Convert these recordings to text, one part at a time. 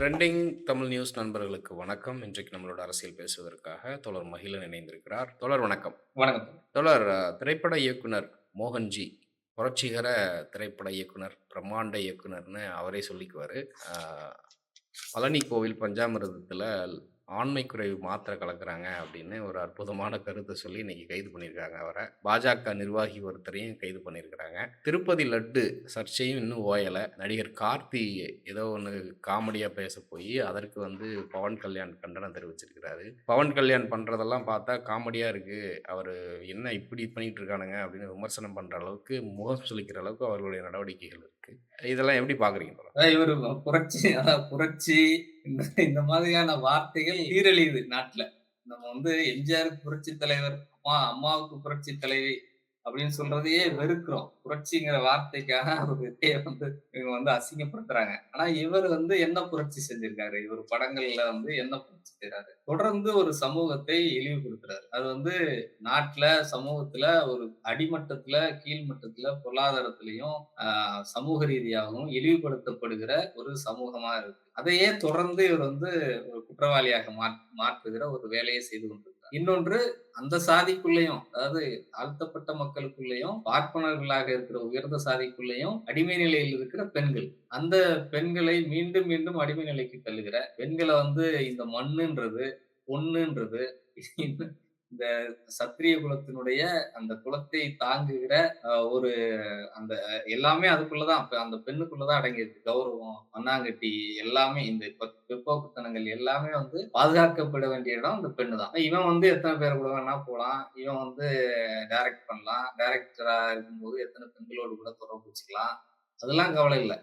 Trending Tamil news நண்பர்களுக்கு வணக்கம். இன்றைக்கு நம்மளோட அரசியல் பேசுவதற்காக தோழர் மகிழன் இணைந்திருக்கிறார். தோழர் வணக்கம். வணக்கம். தோழர் திரைப்பட இயக்குனர் மோகன்ஜி, புரட்சிகர திரைப்பட இயக்குனர், பிரம்மாண்ட இயக்குனர்ன்னு அவரே சொல்லிக்குவாரு. அ பழனி கோவில் பஞ்சாமிர்தத்தில ஆண்மை குறைவு மாத்திரை கலக்குறாங்க அப்படின்னு ஒரு அற்புதமான கருத்த சொல்லி இன்னைக்கு கைது பண்ணியிருக்காங்க அவர. பாஜக நிர்வாகி ஒருத்தரையும் கைது பண்ணியிருக்கிறாங்க. திருப்பதி லட்டு சர்ச்சையும் இன்னும் ஓயல. நடிகர் கார்த்தி ஏதோ ஒண்ணு காமெடியா பேச போயி, அதற்கு பவன் கல்யாண் கண்டனம் தெரிவிச்சிருக்கிறாரு. பவன் கல்யாண் பண்றதெல்லாம் பார்த்தா காமெடியா இருக்கு. அவரு என்ன இப்படி பண்ணிட்டு இருக்கானுங்க அப்படின்னு விமர்சனம் பண்ற அளவுக்கு, முகம் சுளிக்கிற அளவுக்கு அவர்களுடைய நடவடிக்கைகள் இருக்கு. இதெல்லாம் எப்படி பார்க்குறீங்க தோழர்? இவரு புரட்சி இந்த இந்த மாதிரியான வார்த்தைகள் சீரழியுது நாட்ல. நம்ம எம்ஜிஆருக்கு புரட்சி தலைவர், அம்மாவுக்கு புரட்சி தலைவி அப்படின்னு சொல்றதையே வெறுக்கிறோம். புரட்சிங்கிற வார்த்தைக்காக ஒரு இதைய இவங்க அசிங்கப்படுத்துறாங்க. ஆனா இவர் என்ன புரட்சி செஞ்சிருக்காரு? இவர் படங்கள்ல என்ன புரட்சி செய்றாரு? தொடர்ந்து ஒரு சமூகத்தை இழிவுபடுத்துறாரு. அது நாட்ல, சமூகத்துல ஒரு அடிமட்டத்துல, கீழ் மட்டத்துல, பொருளாதாரத்திலயும், சமூக ரீதியாகவும் இழிவுபடுத்தப்படுகிற ஒரு சமூகமா இருக்கு. அதையே தொடர்ந்து இவர் ஒரு குற்றவாளியாக மாற்றுகிற ஒரு வேலையை செய்து கொண்டிருக்கிறார். இன்னொன்று அந்த சாதிக்குள்ளேயும், அதாவது தாழ்த்தப்பட்ட மக்களுக்குள்ளேயும், பார்ப்பனர்களாக இருக்கிற உயர்ந்த சாதிக்குள்ளேயும் அடிமை நிலையில் இருக்கிற பெண்கள். அந்த பெண்களை மீண்டும், மீண்டும் அடிமை நிலைக்கு தள்ளுகிற பெண்கள இந்த மண்ணுன்றது, பொண்ணுன்றது, இந்த சத்திரிய குலத்தினுடைய அந்த குலத்தை தாங்குகிற ஒரு அந்த எல்லாமே அதுக்குள்ளதான். அந்த பெண்ணுக்குள்ளதான் அடங்கியிருக்கு. கௌரவம், மண்ணாங்கட்டி எல்லாமே இந்த பிற்போக்குத்தனங்கள் எல்லாமே பாதுகாக்கப்பட வேண்டிய இடம் அந்த பெண்ணு தான். இவன் எத்தன பேர் கூட வேணா போலாம். இவன் டைரக்ட் பண்ணலாம். டைரக்டரா இருக்கும்போது எத்தன பெண்களோடு கூட தொடர்பு வச்சுக்கலாம். அதெல்லாம் கவலை இல்ல.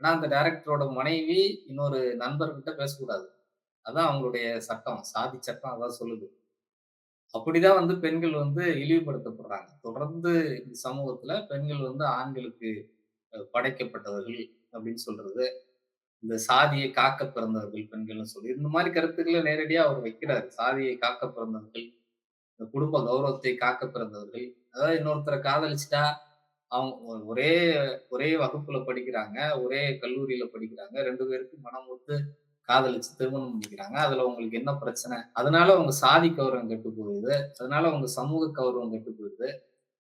ஆனா அந்த டைரக்டரோட மனைவி இன்னொரு நண்பர்கிட்ட பேசக்கூடாது. அதான் அவங்களுடைய சட்டம். சாதி சட்டம் அதான் சொல்லுது. அப்படிதான் பெண்கள் இழிவுபடுத்தப்படுறாங்க. தொடர்ந்து இந்த சமூகத்துல பெண்கள் ஆண்களுக்கு படைக்கப்பட்டவர்கள் அப்படின்னு சொல்றது. இந்த சாதியை காக்க பிறந்தவர்கள் பெண்கள்னு சொல்லி, இந்த மாரி கருத்துக்கள நேரடியா அவர் வைக்கிறாரு. சாதியை காக்க பிறந்தவர்கள், இந்த குடும்ப கௌரவத்தை காக்க பிறந்தவர்கள். அதாவது இன்னொருத்தர காதலிச்சுட்டா, அவங்க ஒரே ஒரே வகுப்புல படிக்கிறாங்க, ஒரே கல்லூரியில படிக்கிறாங்க. 2 பேருக்கும் மனம் ஒத்து காதலிச்சு திருமணம் பண்ணிக்கிறாங்க. அதுல உங்களுக்கு என்ன பிரச்சனை? அதனால உங்க சாதி கௌரவம் கெட்டு போகுது. அதனால உங்க சமூக கௌரவம் கெட்டு போகுது.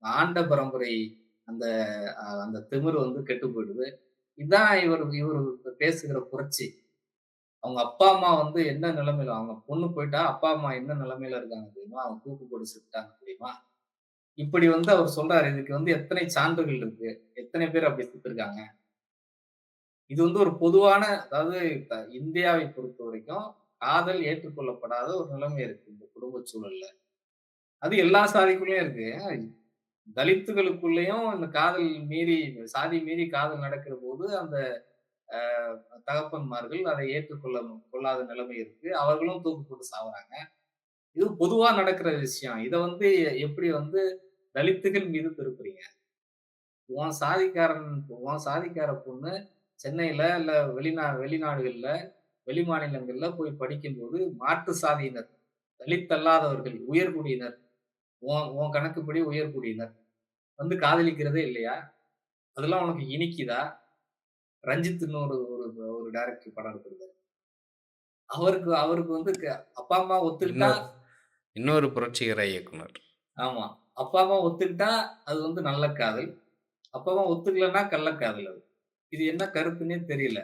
ஆண்ட பரம்பரை அந்த அந்த திமிரு கெட்டு போயிடுது. இதான் இவரு பேசுகிற புரட்சி. அவங்க அப்பா, அம்மா என்ன நிலைமையில அவங்க பொண்ணு போயிட்டா, அப்பா, அம்மா என்ன நிலைமையில இருக்காங்க தெரியுமா? அவங்க தூக்கு போட்டு செத்துட்டாங்க தெரியுமா? இப்படி அவர் சொல்றாரு. இதுக்கு எத்தனை சான்றுகள் இருக்கு? எத்தனை பேர் அப்படி செத்துருக்காங்க? இது ஒரு பொதுவான, அதாவது இந்தியாவை பொறுத்தவரைக்கும் காதல் ஏற்றுக்கொள்ளப்படாத ஒரு நிலைமை இருக்கு இந்த குடும்ப சூழல்ல. அது எல்லா சாதிக்குள்ளயும் இருக்கு. தலித்துகளுக்குள்ளயும் இந்த காதல் மீறி, சாதி மீறி காதல் நடக்கிற போது அந்த அ தகப்பன்மார்கள் அதை கொள்ளாத நிலைமை இருக்கு. அவர்களும் தூக்கு போட்டு சாவுறாங்க. இது பொதுவா நடக்கிற விஷயம். இத எப்படி தலித்துகள் மீது திருப்புறீங்க? உன் சாதிக்கார பொண்ணு சென்னையில இல்ல வெளிநாடுகள்ல, வெளிமாநிலங்கள்ல போய் படிக்கும்போது மாற்று சாதியினர், தலித் அல்லாதவர்கள், உயர்குடியினர், உன் உன் கணக்குப்படி உயர்குடியினர் காதலிக்கிறதே இல்லையா? அதெல்லாம் உனக்கு இனிக்குதா? ரஞ்சித்ன்னு ஒரு ஒரு ஒரு டைரக்டர் படம் எடுத்திருந்தாரு. அவருக்கு அவருக்கு அப்பா, அம்மா ஒத்துக்கிட்டா. இன்னொரு இன்னொரு புரட்சிகர இயக்குனர். ஆமா. அப்பா, அம்மா ஒத்துக்கிட்டா அது நல்ல காதல். அப்பா, அம்மா ஒத்துக்கலன்னா கள்ளக்காதல் அது. இது என்ன கருத்துன்னே தெரியல.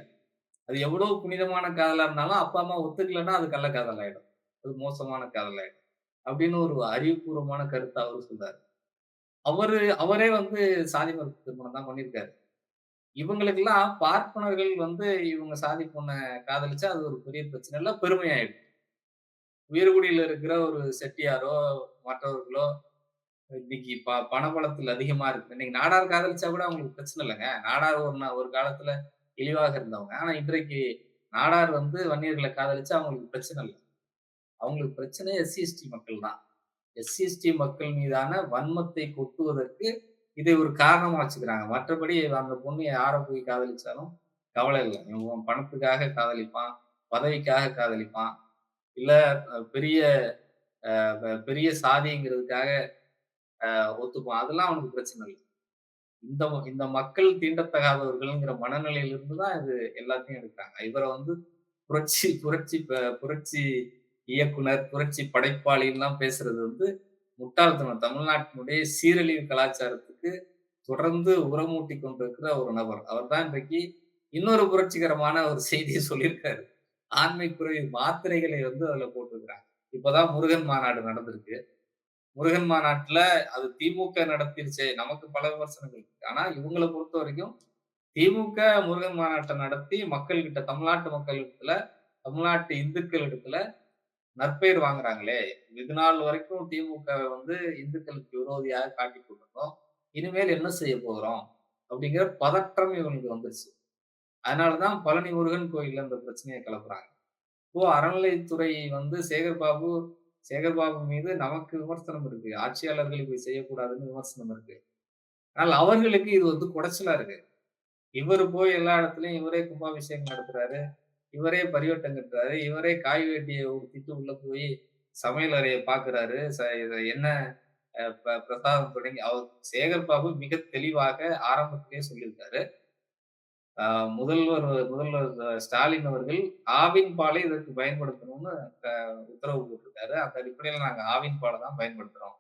அது எவ்வளவு புனிதமான காதலா இருந்தாலும், அப்பா, அம்மா ஒத்துக்கலன்னா அது கள்ளக்காதல் ஆயிடும். அது மோசமான காதல் ஆயிடும். அப்படின்னு ஒரு அறிவுபூர்வமான கருத்த அவரு சொல்றாரு. அவரே சாதி மறுப்பு திருமணம் தான் பண்ணியிருக்காரு. இவங்களுக்கெல்லாம் பார்ப்பனர்கள் இவங்க சாதி பொண்ண காதலிச்சா அது ஒரு பெரிய பிரச்சனை இல்ல, பெருமையாயிடும். உயர்குடியில இருக்கிற ஒரு செட்டியாரோ, மற்றவர்களோ இன்னைக்கு பணபலத்தில் அதிகமா இருக்கு. இன்னைக்கு நாடார் காதலிச்சா கூட அவங்களுக்கு பிரச்சனை இல்லங்க. நாடார் ஒரு காலத்துல இழிவாக இருந்தவங்க. ஆனா இன்றைக்கு நாடார் வன்னியர்கள காதலிச்சா அவங்களுக்கு பிரச்சனை இல்ல. அவங்களுக்கு பிரச்சனை எஸ்சி, எஸ்டி மக்கள் தான். எஸ்சி, எஸ்டி மக்கள் மீதான வன்மத்தை கொட்டுவதற்கு இதை ஒரு காரணமா வச்சுக்கிறாங்க. மற்றபடி அந்த பொண்ணு யார போய் காதலிச்சாலும் கவலை இல்ல. இவன் பணத்துக்காக காதலிப்பான், பதவிக்காக காதலிப்பான், இல்ல பெரிய பெரிய சாதிங்கிறதுக்காக ஒத்துப்பான். அதெல்லாம் அவனுக்கு பிரச்சனை இல்ல. இந்த இந்த மக்கள் தீண்டத்தகாதவர்கள்ங்கிற மனநிலையிலிருந்து தான் இது எல்லாத்தையும் எடுக்குறாங்க. இவர புரட்சி இயக்குனர், புரட்சி படைப்பாளின்லாம் பேசுறது வந்து முட்டாள்தனம். தமிழ்நாட்டினுடைய சீரழிவு கலாச்சாரத்துக்கு தொடர்ந்து உரமூட்டிக் கொண்டிருக்கிற ஒரு நபர். அவர் தான் இன்றைக்கு இன்னொரு புரட்சிகரமான ஒரு செய்திய சொல்லியிருக்காரு. ஆண்மைக்குறைவு மாத்திரைகளை வந்து அதுல போட்டிருக்கிறாங்க. இப்பதான் முருகன் மாநாடு நடந்திருக்கு. முருகன் மாநாட்டுல அது திமுக நடத்திருச்சே! நமக்கு பல விமர்சனங்கள் இருக்கு. ஆனா இவங்கள பொறுத்தவரைக்கும் திமுக முருகன் மாநாட்ட நடத்தி மக்கள்கிட்ட தமிழ்நாட்டு மக்களிடத்துல, தமிழ்நாட்டு இந்துக்களிடத்துல நற்பெயர் வாங்குறாங்களே! இதுநாள் வரைக்கும் திமுகவ வந்து இந்துக்களுக்கு விரோதியாக காட்டிக் கொண்டிருந்தோம். இனிமேல் என்ன செய்ய போகிறோம்? அப்படிங்கிற பதற்றம் இவங்களுக்கு வந்துருச்சு. அதனால தான் பழனி முருகன் கோயில்ல இந்த பிரச்சனைய கிளப்புறாங்க. இப்போ அறநிலைத்துறை வந்து சேகர்பாபு மீது நமக்கு விமர்சனம் இருக்கு. ஆட்சியாளர்கள் இப்படி செய்யக்கூடாதுன்னு விமர்சனம் இருக்கு. ஆனால் அவர்களுக்கு இது வந்து குடைச்சலா இருக்கு. இவரு போய் எல்லா இடத்துலயும் இவரே கும்பாபிஷேகம் நடத்துறாரு. இவரே பரிவட்டம் கட்டுறாரு. இவரே காய் வேட்டிய உடுத்திட்டு உள்ள போய் சமையல் அறைய பார்க்குறாரு. இத என்ன பிரசாதம் தொடங்கி சேகர் பாபு மிக தெளிவாக ஆரம்பத்திலேயே சொல்லியிருக்காரு. அ முதல்வர் ஸ்டாலின் அவர்கள் ஆவின் பாலை இதற்கு பயன்படுத்தணும்னு க உத்தரவு போட்டிருக்காரு. அந்த அடிப்படையில நாங்க ஆவின் பால தான் பயன்படுத்துறோம்.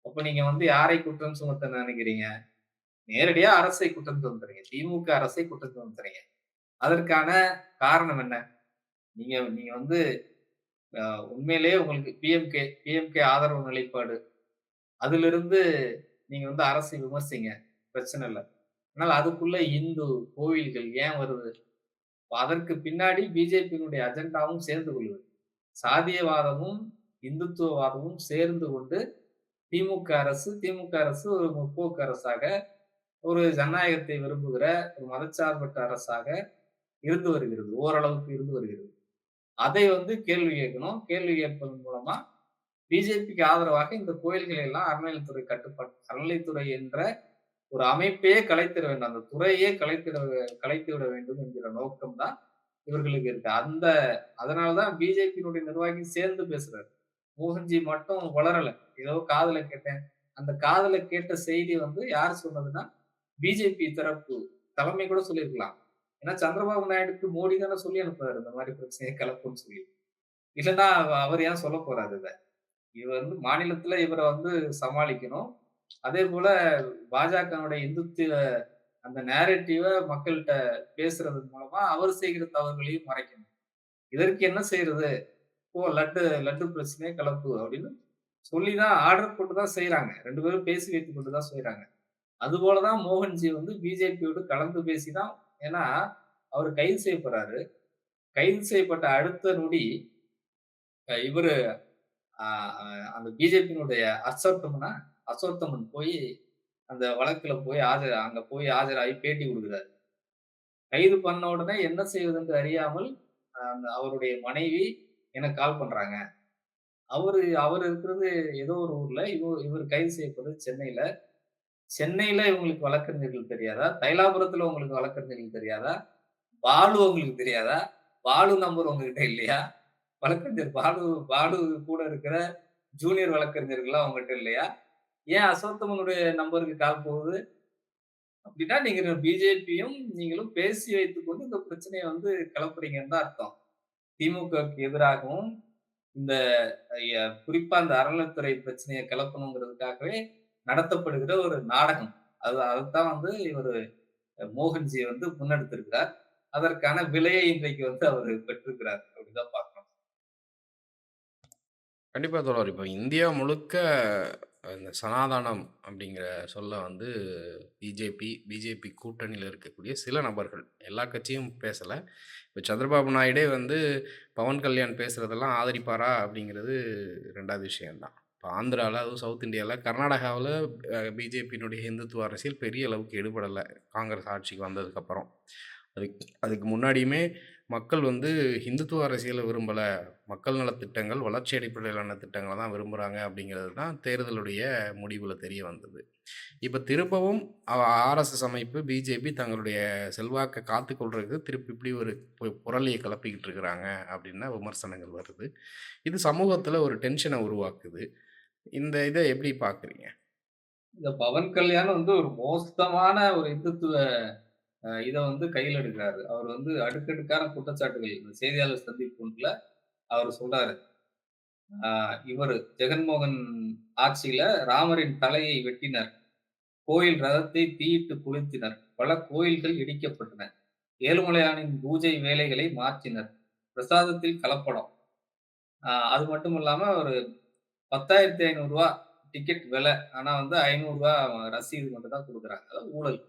அப்ப நீங்க வந்து யாரை குற்றம் சுமத்த நினைக்கிறீங்க? நேரடியா அரசை குற்றம் சுமத்துறீங்க. திமுக அரசை குற்றம் சுமத்துறீங்க. அதற்கான காரணம் என்ன? நீங்க நீங்க வந்து அ உண்மையிலேயே உங்களுக்கு பிஎம்கே ஆதரவு நிலைப்பாடு. அதிலிருந்து நீங்க வந்து அரசை விமர்சிங்க. பிரச்சனை இல்ல. ஆனால் அதுக்குள்ள இந்து, கோவில்கள் ஏன் வருது? அதற்கு பின்னாடி பிஜேபியினுடைய அஜெண்டாவும் சேர்ந்து கொள்ளுது. சாதியவாதமும், இந்துத்துவவாதமும் சேர்ந்து கொண்டு திமுக அரசு ஒரு முற்போக்கு அரசாக, ஒரு ஜனநாயகத்தை விரும்புகிற ஒரு மதச்சார்பற்ற அரசாக இருந்து வருகிறது. ஓரளவுக்கு இருந்து வருகிறது. அதை வந்து கேள்வி கேட்கணும். கேள்வி கேட்பதன் மூலமா பிஜேபிக்கு ஆதரவாக இந்த கோயில்களை எல்லாம் அறநிலைத்துறை என்ற ஒரு அமைப்பையே கலைத்திட வேண்டும். அந்த துறையே கலைத்து விட வேண்டும் என்கிற நோக்கம் தான் இவர்களுக்கு இருக்கு. அதனால தான் பிஜேபியினுடைய நிர்வாகி சேர்ந்து பேசுறாரு. மோகன்ஜி மட்டும் வளரல. ஏதோ காதுல கேட்டேன். அந்த காதுல கேட்ட செய்தி வந்து யார் சொன்னதுன்னா, பிஜேபி தரப்பு தலைமை கூட சொல்லியிருக்கலாம். ஏன்னா சந்திரபாபு நாயுடுக்கு மோடி தானே சொல்லி அனுப்புறாரு. இந்த மாரி பிரச்சனைய கிளப்புன்னு சொல்லி. இல்லன்னா அவர் ஏன் சொல்லப் போறாரு இத? இவர் வந்து மாநிலத்தில இவர வந்து சமாளிக்கணும். அதேபோல பாஜகவுடைய இந்துத்துவ அந்த நேரேட்டிவ மக்கள்ட்ட பேசுறதன் மூலமா அவர் செய்கிற தவறுகளையும் மறைக்கணும். இதற்கு என்ன செய்றது? "போ லட்டு பிரச்சனைய கிளப்பு" அப்படின்னு சொல்லி தான் ஆர்டர் போட்டு தான் செய்றாங்க. 2 பேரும் பேசி வைத்துக் கொண்டு தான் செய்றாங்க. அதுபோல தான் மோகன்ஜி வந்து பிஜேபியோடு கலந்து பேசி தான் ஏன்னா, அவரு கைது செய்யப்படுறாரு. கைது செய்யப்பட்ட அடுத்த நொடி இவரு அ அ அந்த பிஜேபியினுடைய அசோத்தமன் போய் அந்த வழக்குல போய் அங்க போய் ஆஜராகி பேட்டி குடுக்குறாரு. கைது பண்ண உடனே என்ன செய்வதென்று அறியாமல் அவருடைய மனைவி எனக்கு கால் பண்றாங்க. அவரு இருக்கிறது ஏதோ ஒரு ஊர்ல. இவரு கைது செய்யப்படுறது சென்னையில. சென்னையில இவங்களுக்கு வழக்கறிஞர்கள் தெரியாதா? தைலாபுரத்துல உங்களுக்கு வழக்கறிஞர்கள் தெரியாதா? பாலு உங்களுக்கு தெரியாதா? பாலு நம்பர் உங்ககிட்ட இல்லையா? வழக்கறிஞர் பாலு கூட இருக்கிற ஜூனியர் வழக்கறிஞர்கள்லாம் உங்ககிட்ட இல்லையா? ஏன் அசோத்தமனுடைய நம்பருக்கு கால் போகுது? அப்படின்னா நீங்க பிஜேபியும் நீங்களும் பேசி வைத்துக்கொண்டு இந்த பிரச்சனைய வந்து கிளப்புறீங்கன்னு தான் அர்த்தம். திமுகவுக்கு எதிராகவும் இந்த குறிப்பா அந்த அறநிலைத்துறை பிரச்சனைய கிளப்பணுங்கிறதுக்காகவே நடத்தப்படுகிற ஒரு நாடகம். அதத்தான் வந்து இவரு மோகன்ஜி வந்து முன்னெடுத்திருக்கிறார். அதற்கான விலையை இன்றைக்கு வந்து அவரு பெற்றிருக்கிறார். அப்படிதான் பார்க்கணும். கண்டிப்பா தோழர். இப்ப இந்தியா முழுக்க இந்த சனாதானம் அப்படிங்கிற சொல்ல வந்து பிஜேபி கூட்டணியில இருக்கக்கூடிய சில நபர்கள், எல்லா கட்சியும் பேசல. இப்ப சந்திரபாபு நாயுடே வந்து பவன் கல்யாண் பேசுறதெல்லாம் ஆதரிப்பாரா? அப்படிங்கிறது 2வது விஷயம் தான். இப்ப ஆந்திரால, அதுவும் சவுத் இந்தியால, கர்நாடகாவுல பிஜேபியினுடைய இந்துத்துவ அரசியல் பெரிய அளவுக்கு எடுபடல. காங்கிரஸ் ஆட்சிக்கு வந்ததுக்கப்புறம். அதுக்கு முன்னாடியுமே மக்கள் வந்து இந்துத்துவ அரசியல விரும்பல. மக்கள் நலத்திட்டங்கள், வளர்ச்சி அடிப்படையிலான திட்டங்கள தான் விரும்புறாங்க அப்படிங்கிறது தான் தேர்தலுடைய முடிவுல தெரிய வந்தது. இப்ப திரும்பவும் ஆர்எஸ்எஸ் அமைப்பு, பிஜேபி தங்களுடைய செல்வாக்க காத்துக்கொள்றதுக்கு திருப்பி இப்படி ஒரு புரளிய கிளப்பிக்கிட்டு இருக்கிறாங்க அப்படின்னு தான் விமர்சனங்கள் வருது. இது சமூகத்துல ஒரு டென்ஷன உருவாக்குது. இந்த இத எப்படி பார்க்குறீங்க? இந்த பவன் கல்யாண் வந்து ஒரு மோசமான ஒரு இந்துத்துவ இத வந்து கையில எடுக்குறாரு. அவர் வந்து அடுக்கடுக்கான குற்றச்சாட்டுகள் இந்த செய்தியாளர் சந்திப்பு ஒன்றுல அவர் சொல்றாரு. அ இவரு ஜெகன்மோகன் ஆட்சியில ராமரின் தலையை வெட்டினர். கோயில் ரதத்தை தீயிட்டு கொளுத்தினர். பல கோயில்கள் இடிக்கப்பட்டன. ஏழுமலையானின் பூஜை வேலைகளை மாற்றினர். பிரசாதத்தில் கலப்படம். அது மட்டும் இல்லாம ஒரு ரூ. 10,500 டிக்கெட் விலை. ஆனா வந்து ரூ. 500 ரசீது மட்டும் தான் குடுக்குறாங்க. அதாவது ஊழல்.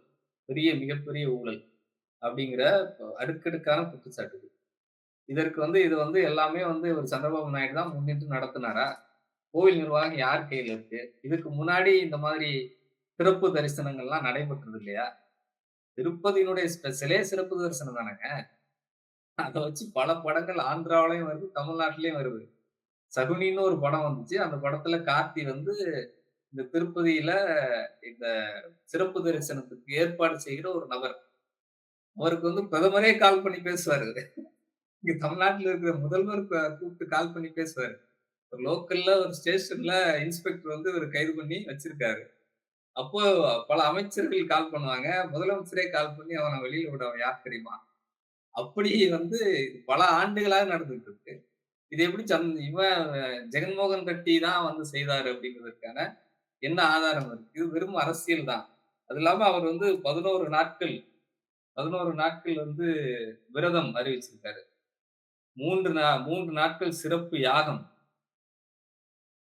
மிகப்பெரிய ஊழல். அப்படிங்கிற அடுக்கடுக்கான குற்றச்சாட்டுகள். இதற்கு வந்து இது வந்து எல்லாமே வந்து ஒரு சந்திரபாபு நாயுடு தான் முன்னின்று நடத்துனாரா? கோவில் நிர்வாகம் யார் கையில இருக்கு? இதுக்கு முன்னாடி இந்த மாதிரி சிறப்பு தரிசனங்கள்லாம் நடைபெற்றது இல்லையா? திருப்பதியினுடைய ஸ்பெஷலே சிறப்பு தரிசனம் தானங்க. அத வச்சு பல படங்கள் ஆந்திராவுலயும் வருது, தமிழ்நாட்டிலயும் வருது. சகுனின்னு ஒரு படம் வந்துச்சு. அந்த படத்துல கார்த்தி வந்து இந்த திருப்பதியில இந்த சிறப்பு தரிசனத்துக்கு ஏற்பாடு செய்கிற ஒரு நபர். அவருக்கு வந்து பிரதமரே கால் பண்ணி பேசுவாரு. இங்க தமிழ்நாட்டுல இருக்கிற முதல்வர் கூப்பிட்டு கால் பண்ணி பேசுவாரு. ஒரு லோக்கல்ல ஒரு ஸ்டேஷன்ல இன்ஸ்பெக்டர் வந்து இவர கைது பண்ணி வச்சிருக்காரு. அப்போ பல அமைச்சர்கள் கால் பண்ணுவாங்க. முதலமைச்சரே கால் பண்ணி அவன வெளியில விடுவான். யார் தெரியுமா? அப்படி வந்து பல ஆண்டுகளா நடந்துட்டு இருக்கு. இது எப்படி இவன் ஜெகன்மோகன் ரெட்டி தான் வந்து செய்தாரு அப்படிங்கிறதுக்கான என்ன ஆதாரம் இருக்கு? இது வெறும் அரசியல் தான். அது இல்லாம அவர் வந்து 11 நாட்கள் வந்து விரதம் அறிவிச்சிருக்காரு. 3 நாட்கள் சிறப்பு யாகம்.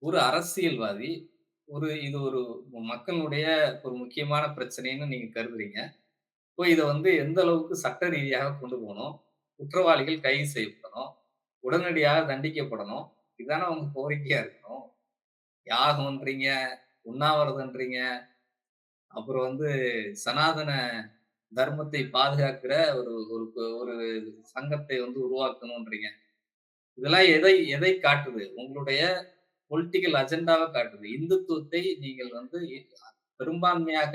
ஒரு அரசியல்வாதி, இது ஒரு மக்களுடைய ஒரு முக்கியமான பிரச்சனைன்னு நீங்க கருதுறீங்க. இப்போ இத வந்து எந்த அளவுக்கு சட்ட ரீதியாக கொண்டு போணும்? குற்றவாளிகள் கைது செய்யப்படணும். உடனடியாக தண்டிக்கப்படணும். இதானே உங்க கோரிக்கையா இருக்கணும். யாகம்ன்றீங்க, உண்ணாவிரதம்ன்றீங்க, அப்புறம் வந்து சனாதன தர்மத்தை பாதுகாக்கிற ஒரு ஒரு ஒரு சங்கத்தை வந்து உருவாக்கணும்ன்றீங்க. இதெல்லாம் எதை எதை காட்டுது? உங்களுடைய பொலிட்டிக்கல் அஜெண்டாவ காட்டுது. இந்துத்துவத்தை நீங்கள் வந்து பெரும்பான்மையாக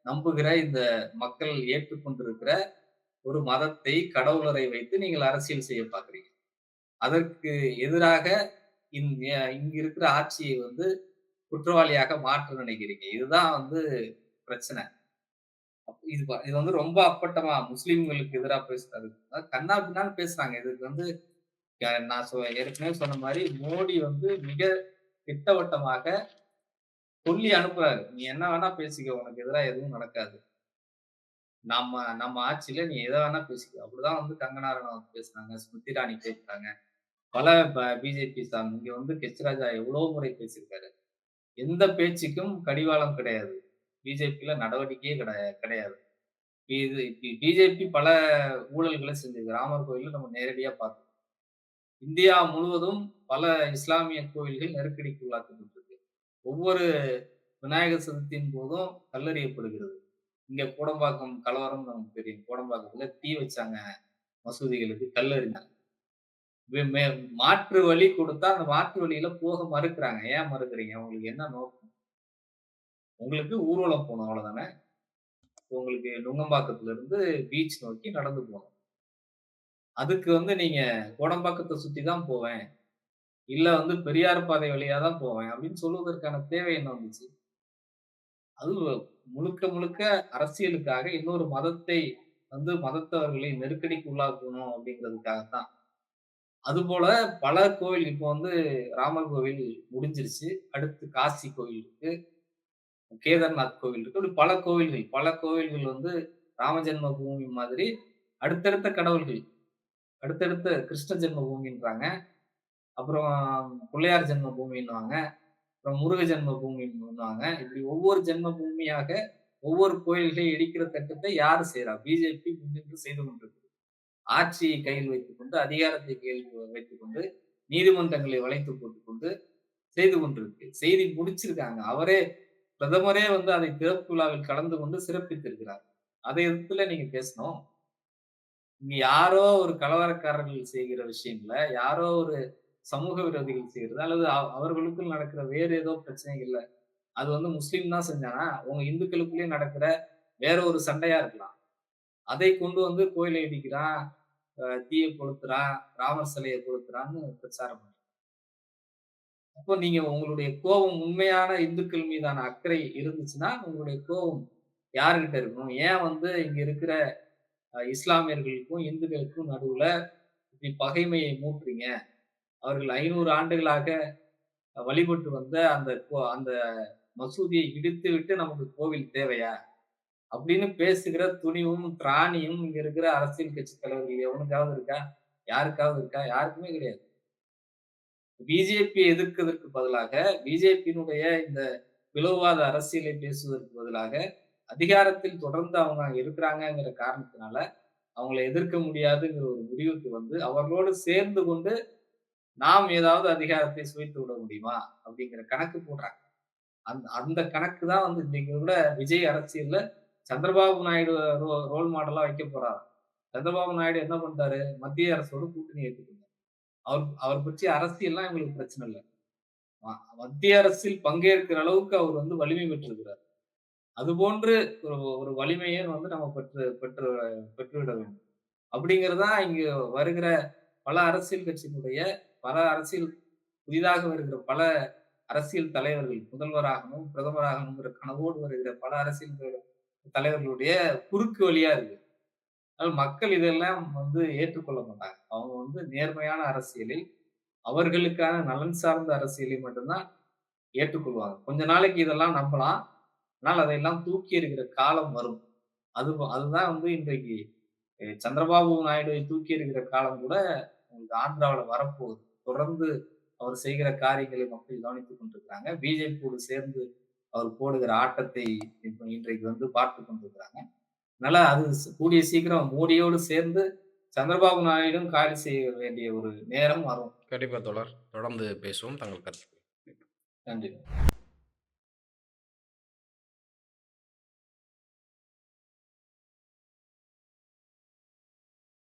நம்புகிற இந்த மக்கள் ஏற்றுக்கொண்டிருக்கிற ஒரு மதத்தை, கடவுளரை வைத்து நீங்கள் அரசியல் செய்ய பார்க்கிறீங்க. அதற்கு எதிராக இங்க இருக்கிற ஆட்சியை வந்து குற்றவாளியாக மாற்ற நினைக்கிறீங்க. இதுதான் வந்து பிரச்சனை. இது வந்து ரொம்ப அப்பட்டமா முஸ்லிம்களுக்கு எதிரா பேசுறாரு. அதாவது கன்னா பின்னான்னு பேசுறாங்க. இதுக்கு வந்து நான் ஏற்கனவே சொன்ன மாரி மோடி வந்து மிக திட்டவட்டமாக சொல்லி அனுப்புறாரு. "நீ என்ன வேணா பேசிக்கோ. உனக்கு எதிரா எதுவும் நடக்காது. நம்ம நம்ம ஆட்சியில நீ எத வேணா பேசிக்கோ." அப்படிதான் வந்து கங்கனா ரனாவத் பேசுனாங்க. ஸ்மிருதி இரானி பேசுறாங்க. பல பிஜேபி இங்க வந்து ஹெச் ராஜா எவ்வளவோ முறை பேசியிருக்காரு. எந்த பேச்சுக்கும் கடிவாளம் கிடையாது. பிஜேபில நடவடிக்கையே கிடையாது. இது பிஜேபி பல ஊழல்கள செஞ்சது. ராமர் கோயில்ல நம்ம நேரடியா பார்த்தோம். இந்தியா முழுவதும் பல இஸ்லாமிய கோவில்கள் நெருக்கடிக்கு உள்ளாக்கப்பட்டிருக்கு. ஒவ்வொரு விநாயகர் சதுர்த்தியின் போதும் கல்லெறியப்படுகிறது. இங்க கோடம்பாக்கம் கலவரம் நமக்கு தெரியும். கோடம்பாக்கத்துல தீ வச்சாங்க மசூதிகளுக்கு, கல்லெறிஞ்சாங்க. வே மே மாற்று வழி குடுத்தா, அந்த மாற்று வழியில போக மறுக்கிறாங்க. ஏன் மறுக்கிறீங்க? உங்களுக்கு என்ன நோக்கம்? உங்களுக்கு ஊர்வலம் போணும் அவ்வளவுதானே. உங்களுக்கு நுங்கம்பாக்கத்துல இருந்து பீச் நோக்கி நடந்து போணும். அதுக்கு வந்து நீங்க கோடம்பாக்கத்த சுத்தி தான் போவேன். இல்ல வந்து பெரியார் பாதை வழியா தான் போவேன் அப்படின்னு சொல்வதற்கான தேவை என்ன வந்துச்சு? அது முழுக்க முழுக்க அரசியலுக்காக இன்னொரு மதத்தை வந்து மதத்தவர்களை நெருக்கடிக்கு உள்ளாக்கணும் அப்படிங்கிறதுக்காக தான். அதுபோல பல கோவில் இப்போ வந்து ராமர் கோவில் முடிஞ்சிருச்சு. அடுத்து காசி கோவில் இருக்கு. கேதார்நாத் கோவில் இருக்கு. இப்படி பல கோவில்கள் வந்து ராம ஜென்ம பூமி மாதிரி அடுத்தடுத்த கடவுள்கள். அடுத்தடுத்த கிருஷ்ண ஜென்ம பூமின்றாங்க. அப்புறம் பிள்ளையார் ஜென்ம பூமின்னுவாங்க. அப்புறம் முருக ஜென்ம பூமின்னுவாங்க. இப்படி ஒவ்வொரு ஜென்ம பூமியாக ஒவ்வொரு கோயில்களை இடிக்கிற திட்டத்தை யாரு செய்றா? பிஜேபி முன்னின்று செய்து கொண்டிருக்கு. ஆட்சியை கையில் வைத்துக் கொண்டு, அதிகாரத்தை கையில் வைத்துக் கொண்டு, நீதிமன்றங்களை வளைத்து போட்டுக் கொண்டு செய்து கொண்டிருக்கு. செய்து முடிச்சிருக்காங்க. பிரதமரே வந்து அதை திறப்பு விழாவில் கலந்து கொண்டு சிறப்பித்திருக்கிறார். அதை எதிர்த்துல நீங்க பேசணும். இங்க யாரோ ஒரு கலவரக்காரர்கள் செய்கிற விஷயங்கள, யாரோ ஒரு சமூக விரோதிகள் செய்றது, அல்லது அவர்களுக்குள் நடக்கிற வேறு ஏதோ பிரச்சனைகள்ல, அது வந்து முஸ்லீம் தான் செஞ்சானா? உங்க இந்துக்களுக்குள்ளயே நடக்கிற வேற ஒரு சண்டையா இருக்கலாம். அதை கொண்டு வந்து கோயில இடிக்கிறான், தீய கொளுத்துறான், ராமர் சிலைய கொளுத்துறான்னு பிரச்சாரம் பண்றான். அப்போ நீங்க உங்களுடைய கோபம் உண்மையான இந்துக்கள் மீதான அக்கறை இருந்துச்சுன்னா, உங்களுடைய கோபம் யார்கிட்ட இருக்கணும்? ஏன் வந்து இங்க இருக்கிற இஸ்லாமியர்களுக்கும், இந்துக்களுக்கும் நடுவுல இப்படி பகைமையை மூட்டுறீங்க. அவர்கள் 500 ஆண்டுகளாக வழிபட்டு வந்த அந்த மசூதியை இடித்துவிட்டு நமக்கு கோவில் தேவையா? அப்படின்னு பேசுகிற துணிவும், திராணியும் இங்க இருக்கிற அரசியல் கட்சி தலைவர்கள் எவனுக்காவது இருக்கா? யாருக்காவது இருக்கா? யாருக்குமே கிடையாது. பிஜேபியை எதிர்க்கிறதற்கு பதிலாக, பிஜேபியினுடைய இந்த பிளவுவாத அரசியலை பேசுவதற்கு பதிலாக, அதிகாரத்தில் தொடர்ந்து அவங்க இருக்கிறாங்கங்கிற காரணத்தினால, அவங்கள எதிர்க்க முடியாதுங்கிற ஒரு முடிவுக்கு வந்து, அவர்களோடு சேர்ந்து கொண்டு நாம் ஏதாவது அதிகாரத்தை சுவைத்து விட முடியுமா? அப்படிங்கிற கணக்கு போடுறாங்க. அந்த அந்த கணக்கு தான் வந்து இன்னைக்கு கூட விஜய் அரசியல்ல சந்திரபாபு நாயுடு ரோல் மாடலா வைக்க போறாராம். சந்திரபாபு நாயுடு என்ன பண்றாரு? மத்திய அரசோட கூட்டணி வைத்துக் அவர் அவர் பற்றிய அரசியல்லாம் எங்களுக்கு பிரச்சனை இல்ல. ம மத்திய அரசில் பங்கேற்கிற அளவுக்கு அவர் வந்து வலிமை பெற்றிருக்கிறார். அதுபோன்று ஒரு ஒரு வலிமையை வந்து நம்ம பெற்று பெற்று பெற்றுவிட வேண்டும். அப்படிங்கிறது தான் இங்கு வருகிற பல அரசியல் கட்சியினுடைய பல அரசியல் புதிதாக வருகிற பல அரசியல் தலைவர்கள் முதல்வராகணும், பிரதமராகணுங்கிற கனவோடு வருகிற பல அரசியல் தலைவர்களுடைய குறுக்கு வழியா இருக்கு. அதனால மக்கள் இதெல்லாம் வந்து ஏற்றுக்கொள்ள மாட்டாங்க. அவங்க வந்து நேர்மையான அரசியலில் அவர்களுக்கான நலன் சார்ந்த அரசியலை மட்டும்தான் ஏற்றுக்கொள்வாங்க. கொஞ்ச நாளைக்கு இதெல்லாம் நம்பலாம். ஆனால் அதையெல்லாம் தூக்கி எறிகிற காலம் வரும். அதுதான் வந்து இன்றைக்கு சந்திரபாபு நாயுடுவை தூக்கி எறிகிற காலம் கூட உங்களுக்கு ஆந்திராவுல வரப்போகுது. தொடர்ந்து அவர் செய்கிற காரியங்களை மக்கள் கவனித்துக் கொண்டிருக்கிறாங்க. பிஜேபியோடு சேர்ந்து அவர் போடுகிற ஆட்டத்தை இப்ப இன்றைக்கு வந்து பார்த்துக் கொண்டிருக்கிறாங்க. அதனால அது கூடிய சீக்கிரம் மோடியோடு சேர்ந்து சந்திரபாபு நாயுடும் காலி செய்ய வேண்டிய ஒரு நேரம் வரும். கண்டிப்பா தோழர். தொடர்ந்து பேசுவோம். தங்கள் கருத்து. நன்றி.